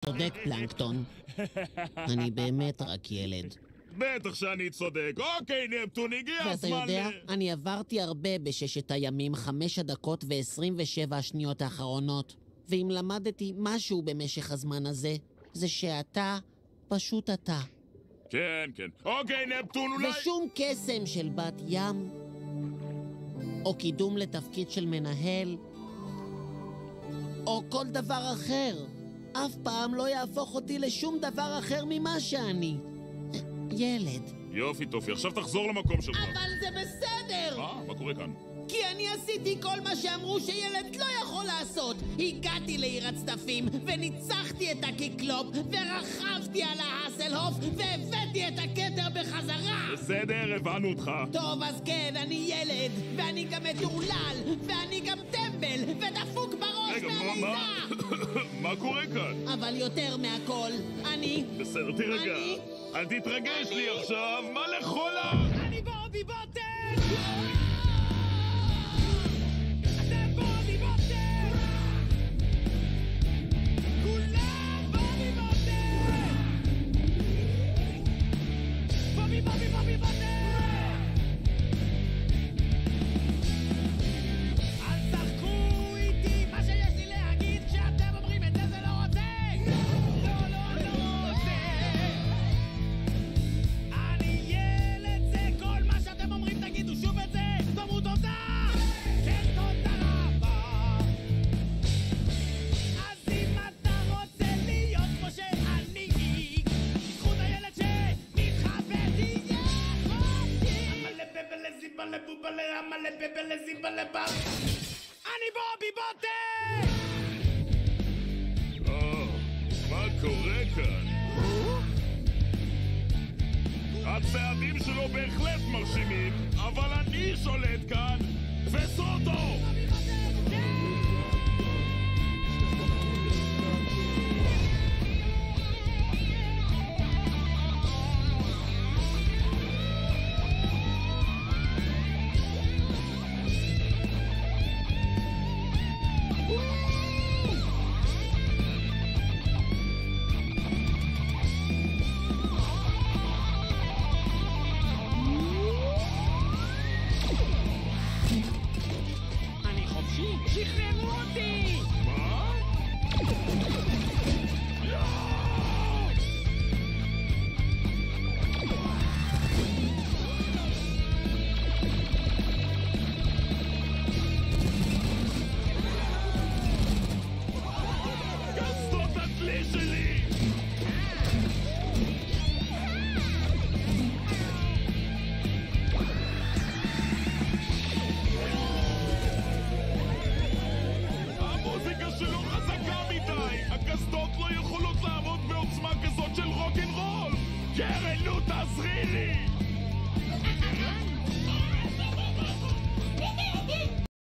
צודק פלנקטון. אני באמת רק ילד. בטח שאני צודק. אוקיי, נפטון, הגיע הזמן ואתה יודע, אני עברתי הרבה בששת הימים, 5 הדקות ו27 השניות האחרונות. ואם למדתי משהו במשך הזמן הזה, זה שאתה פשוט אתה. כן, כן. אוקיי, נפטון, אולי... ושום קסם של בת ים, או קידום לתפקיד של מנהל, או כל דבר אחר, אף פעם לא יהפוך אותי לשום דבר אחר ממה שאני. ילד. יופי, טופי, עכשיו תחזור למקום שלך. אבל זה בסדר! מה קורה כאן? כי אני עשיתי כל מה שאמרו שילד לא יכול לעשות. הגעתי לעיר הצדפים וניצחתי את הקיקלופ ורכבתי על ההסלהוף והבאתי את הכתר בחזרה. בסדר, הבנו אותך. טוב, אז כן, אני ילד ואני גם מטורלל ואני גם טמבל ודפוק בראש מהלידה. מה קורה כאן? אבל יותר מהכל, אני... בסדר, תירגע. אל תתרגש לי עכשיו, מה לחולה? אני בובי בוטר! אני בובי בוטר! מה קורה כאן? הצעדים שלו בהחלט מרשימים, אבל אני שולט כאן, תפסו אותו! שחררו אותי! מה? גסטות הכלי שלי! שלא חזקה מדי! הקסדות לא יכולות לעמוד בעוצמה כזאת של רוק'נ'רול! קרן, נו, תעזרי לי!